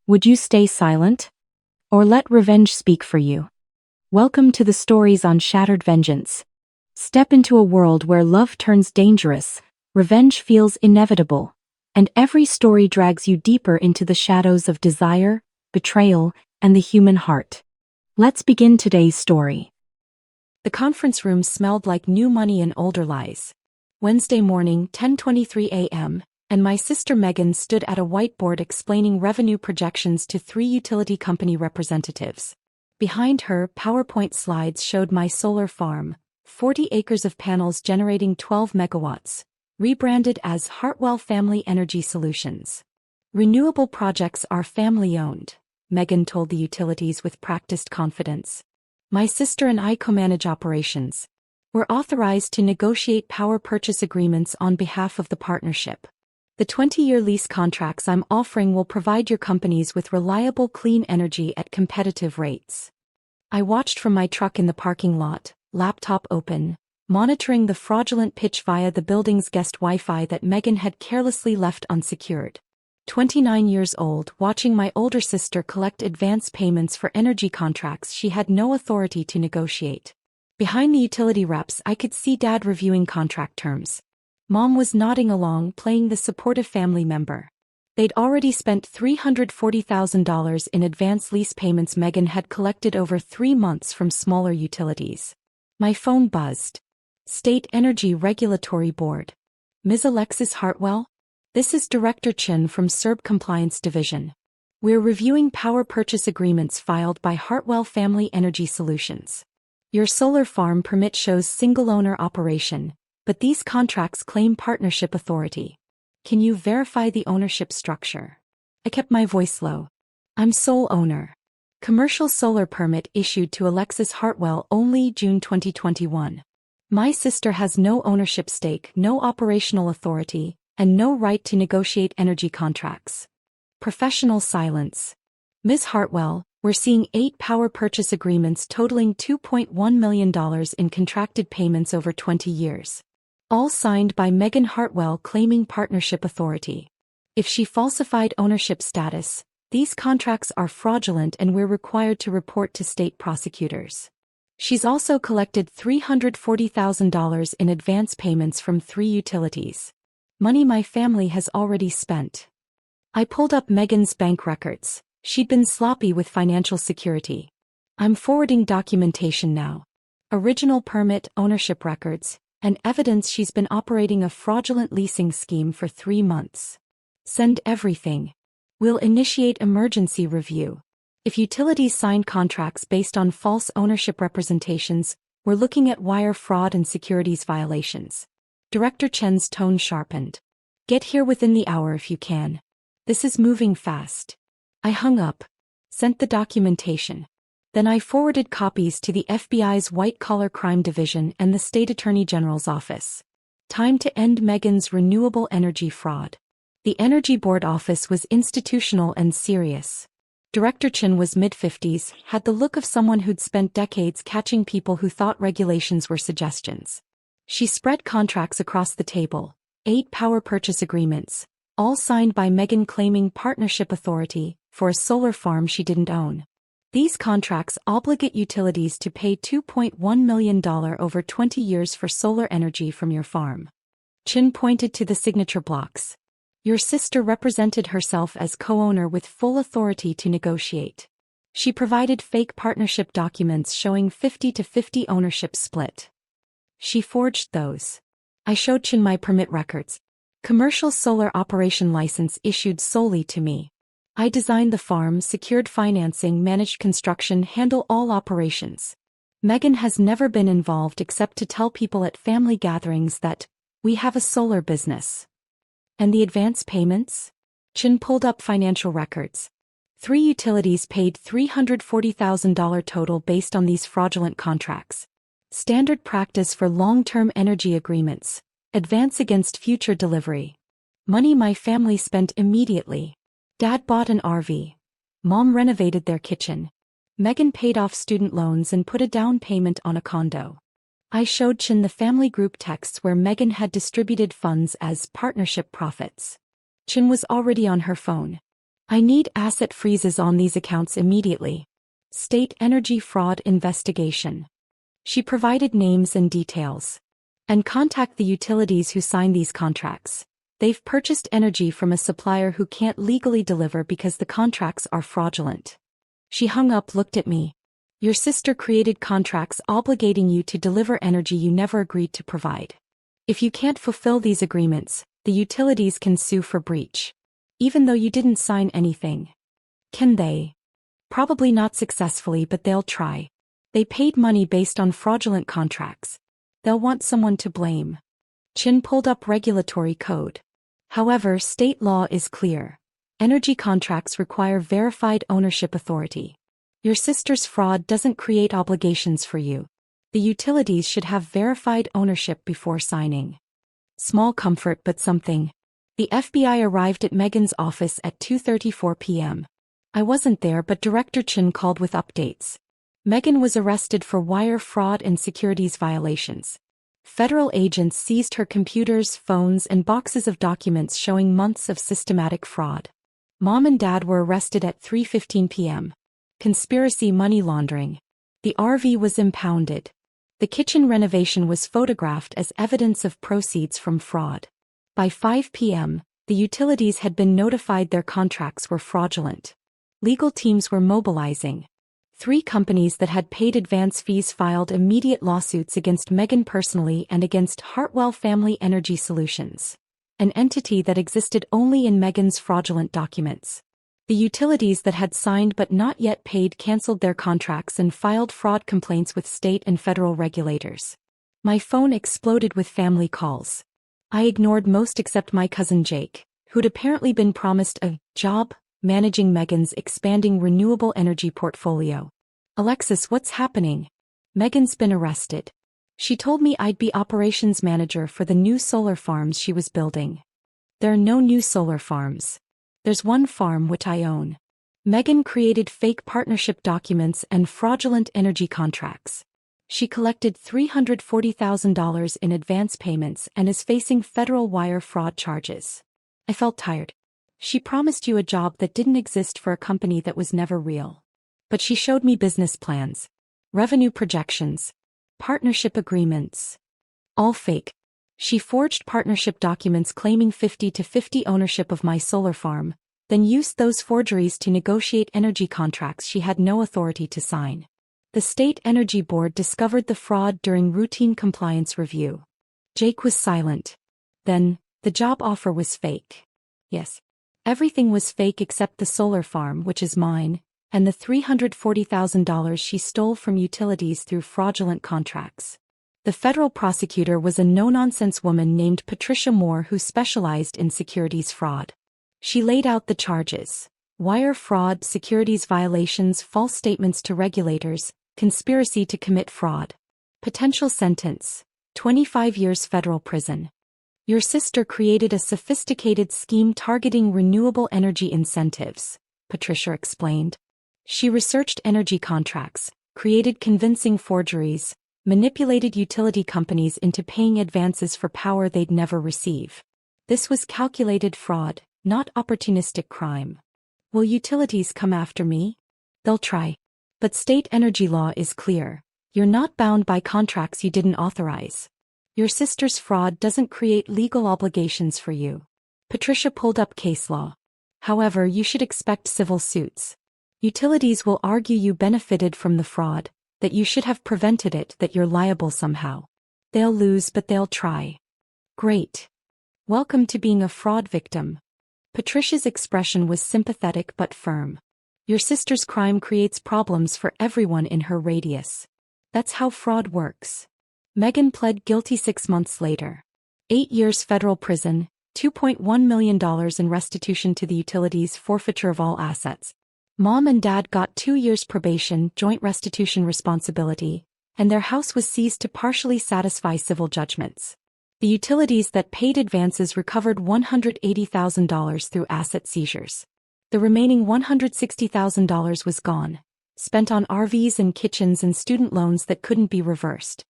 Would you stay silent? Or let revenge speak for you? Welcome to the stories on Shattered Vengeance. Step into a world where love turns dangerous, revenge feels inevitable, and every story drags you deeper into the shadows of desire, betrayal, and the human heart. Let's begin today's story. The conference room smelled like new money and older lies. Wednesday morning, 10:23 a.m., and my sister Megan stood at a whiteboard explaining revenue projections to 3 utility company representatives. Behind her, PowerPoint slides showed my solar farm, 40 acres of panels generating 12 megawatts, rebranded as Hartwell Family Energy Solutions. Renewable projects are family-owned, Megan told the utilities with practiced confidence. My sister and I co-manage operations. We're authorized to negotiate power purchase agreements on behalf of the partnership. The 20-year lease contracts I'm offering will provide your companies with reliable clean energy at competitive rates. I watched from my truck in the parking lot, laptop open, monitoring the fraudulent pitch via the building's guest Wi-Fi that Megan had carelessly left unsecured. 29 years old, watching my older sister collect advance payments for energy contracts she had no authority to negotiate. Behind the utility reps, I could see Dad reviewing contract terms. Mom was nodding along, playing the supportive family member. They'd already spent $340,000 in advance lease payments Megan had collected over 3 months from smaller utilities. My phone buzzed. State Energy Regulatory Board. Ms. Alexis Hartwell? This is Director Chin from SERB Compliance Division. We're reviewing power purchase agreements filed by Hartwell Family Energy Solutions. Your solar farm permit shows single-owner operation, but these contracts claim partnership authority. Can you verify the ownership structure? I kept my voice low. I'm sole owner. Commercial solar permit issued to Alexis Hartwell only June 2021. My sister has no ownership stake, no operational authority, and no right to negotiate energy contracts. Professional silence. Ms. Hartwell, we're seeing 8 power purchase agreements totaling $2.1 million in contracted payments over 20 years. All signed by Megan Hartwell claiming partnership authority. If she falsified ownership status, these contracts are fraudulent and we're required to report to state prosecutors. She's also collected $340,000 in advance payments from 3 utilities. Money my family has already spent. I pulled up Megan's bank records. She'd been sloppy with financial security. I'm forwarding documentation now. Original permit, ownership records, and evidence she's been operating a fraudulent leasing scheme for 3 months. Send everything. We'll initiate emergency review. If utilities sign contracts based on false ownership representations, we're looking at wire fraud and securities violations. Director Chen's tone sharpened. Get here within the hour if you can. This is moving fast. I hung up, sent the documentation. Then I forwarded copies to the FBI's White-Collar Crime Division and the State Attorney General's office. Time to end Megan's renewable energy fraud. The Energy Board office was institutional and serious. Director Chin was mid-50s, had the look of someone who'd spent decades catching people who thought regulations were suggestions. She spread contracts across the table, 8 power purchase agreements, all signed by Megan claiming partnership authority for a solar farm she didn't own. These contracts obligate utilities to pay $2.1 million over 20 years for solar energy from your farm. Chin pointed to the signature blocks. Your sister represented herself as co-owner with full authority to negotiate. She provided fake partnership documents showing 50-50 ownership split. She forged those. I showed Chin my permit records. Commercial solar operation license issued solely to me. I designed the farm, secured financing, managed construction, handle all operations. Megan has never been involved except to tell people at family gatherings that we have a solar business. And the advance payments? Chin pulled up financial records. 3 utilities paid $340,000 total based on these fraudulent contracts. Standard practice for long-term energy agreements. Advance against future delivery. Money my family spent immediately. Dad bought an RV. Mom renovated their kitchen. Megan paid off student loans and put a down payment on a condo. I showed Chin the family group texts where Megan had distributed funds as partnership profits. Chin was already on her phone. I need asset freezes on these accounts immediately. State energy fraud investigation. She provided names and details. And contact the utilities who sign these contracts. They've purchased energy from a supplier who can't legally deliver because the contracts are fraudulent. She hung up, looked at me. Your sister created contracts obligating you to deliver energy you never agreed to provide. If you can't fulfill these agreements, the utilities can sue for breach. Even though you didn't sign anything. Can they? Probably not successfully, but they'll try. They paid money based on fraudulent contracts. They'll want someone to blame. Chin pulled up regulatory code. However, state law is clear. Energy contracts require verified ownership authority. Your sister's fraud doesn't create obligations for you. The utilities should have verified ownership before signing. Small comfort, but something. The FBI arrived at Megan's office at 2:34 p.m. I wasn't there, but Director Chin called with updates. Megan was arrested for wire fraud and securities violations. Federal agents seized her computers, phones, and boxes of documents showing months of systematic fraud. Mom and Dad were arrested at 3:15 p.m. Conspiracy, money laundering. The RV was impounded. The kitchen renovation was photographed as evidence of proceeds from fraud. By 5 p.m., the utilities had been notified their contracts were fraudulent. Legal teams were mobilizing. 3 companies that had paid advance fees filed immediate lawsuits against Megan personally and against Hartwell Family Energy Solutions, an entity that existed only in Megan's fraudulent documents. The utilities that had signed but not yet paid canceled their contracts and filed fraud complaints with state and federal regulators. My phone exploded with family calls. I ignored most except my cousin Jake, who'd apparently been promised a job managing Megan's expanding renewable energy portfolio. Alexis, what's happening? Megan's been arrested. She told me I'd be operations manager for the new solar farms she was building. There are no new solar farms. There's one farm which I own. Megan created fake partnership documents and fraudulent energy contracts. She collected $340,000 in advance payments and is facing federal wire fraud charges. I felt tired. She promised you a job that didn't exist for a company that was never real. But she showed me business plans, revenue projections, partnership agreements. All fake. She forged partnership documents claiming 50-50 ownership of my solar farm, then used those forgeries to negotiate energy contracts she had no authority to sign. The State Energy Board discovered the fraud during routine compliance review. Jake was silent. Then, the job offer was fake. Yes. Everything was fake except the solar farm, which is mine, and the $340,000 she stole from utilities through fraudulent contracts. The federal prosecutor was a no-nonsense woman named Patricia Moore who specialized in securities fraud. She laid out the charges: wire fraud, securities violations, false statements to regulators, conspiracy to commit fraud. Potential sentence: 25 years federal prison. Your sister created a sophisticated scheme targeting renewable energy incentives, Patricia explained. She researched energy contracts, created convincing forgeries, manipulated utility companies into paying advances for power they'd never receive. This was calculated fraud, not opportunistic crime. Will utilities come after me? They'll try. But state energy law is clear. You're not bound by contracts you didn't authorize. Your sister's fraud doesn't create legal obligations for you. Patricia pulled up case law. However, you should expect civil suits. Utilities will argue you benefited from the fraud, that you should have prevented it, that you're liable somehow. They'll lose, but they'll try. Great. Welcome to being a fraud victim. Patricia's expression was sympathetic but firm. Your sister's crime creates problems for everyone in her radius. That's how fraud works. Megan pled guilty 6 months later. 8 years federal prison, $2.1 million in restitution to the utilities, forfeiture of all assets. Mom and Dad got 2 years probation, joint restitution responsibility, and their house was seized to partially satisfy civil judgments. The utilities that paid advances recovered $180,000 through asset seizures. The remaining $160,000 was gone, spent on RVs and kitchens and student loans that couldn't be reversed.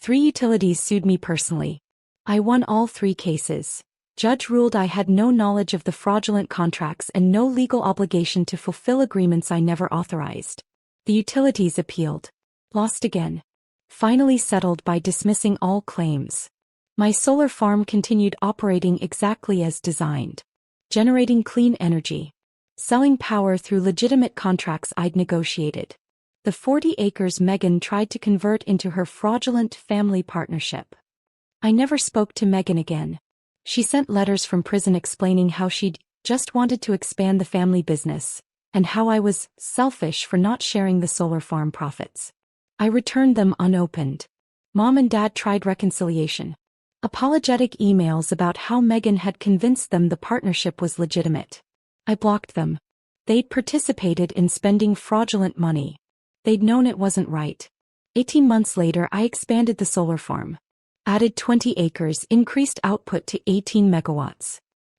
3 utilities sued me personally. I won all 3 cases. Judge ruled I had no knowledge of the fraudulent contracts and no legal obligation to fulfill agreements I never authorized. The utilities appealed. Lost again. Finally settled by dismissing all claims. My solar farm continued operating exactly as designed. Generating clean energy. Selling power through legitimate contracts I'd negotiated. The 40 acres Megan tried to convert into her fraudulent family partnership. I never spoke to Megan again. She sent letters from prison explaining how she'd just wanted to expand the family business, and how I was selfish for not sharing the solar farm profits. I returned them unopened. Mom and Dad tried reconciliation. Apologetic emails about how Megan had convinced them the partnership was legitimate. I blocked them. They'd participated in spending fraudulent money. They'd known it wasn't right. 18 months later, I expanded the solar farm. Added 20 acres, increased output to 18 megawatts.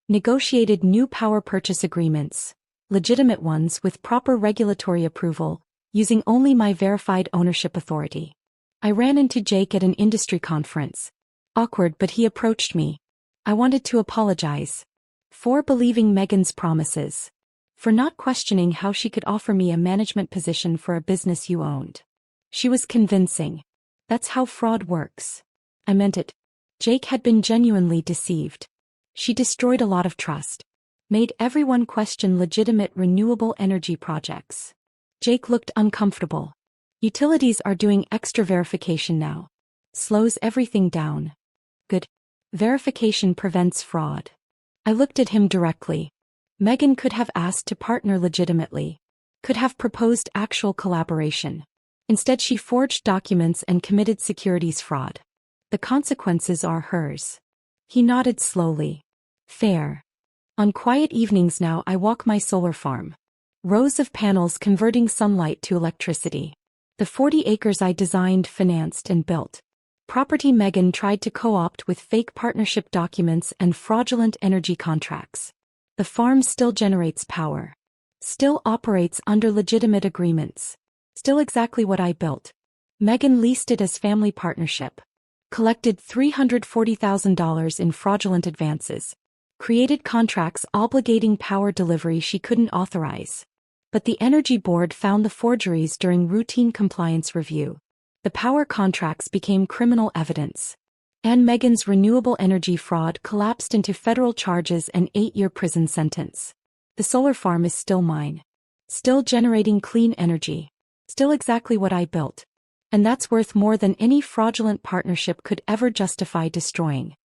Negotiated new power purchase agreements, legitimate ones with proper regulatory approval, using only my verified ownership authority. I ran into Jake at an industry conference. Awkward, but he approached me. I wanted to apologize. For believing Megan's promises. For not questioning how she could offer me a management position for a business you owned. She was convincing. That's how fraud works. I meant it. Jake had been genuinely deceived. She destroyed a lot of trust. Made everyone question legitimate renewable energy projects. Jake looked uncomfortable. Utilities are doing extra verification now. Slows everything down. Good. Verification prevents fraud. I looked at him directly. Megan could have asked to partner legitimately. Could have proposed actual collaboration. Instead, she forged documents and committed securities fraud. The consequences are hers. He nodded slowly. Fair. On quiet evenings now, I walk my solar farm. Rows of panels converting sunlight to electricity. The 40 acres I designed, financed, and built. Property Megan tried to co-opt with fake partnership documents and fraudulent energy contracts. The farm still generates power. Still operates under legitimate agreements. Still exactly what I built. Megan leased it as family partnership. Collected $340,000 in fraudulent advances. Created contracts obligating power delivery she couldn't authorize. But the Energy Board found the forgeries during routine compliance review. The power contracts became criminal evidence. And Megan's renewable energy fraud collapsed into federal charges and 8-year prison sentence. The solar farm is still mine. Still generating clean energy. Still exactly what I built. And that's worth more than any fraudulent partnership could ever justify destroying.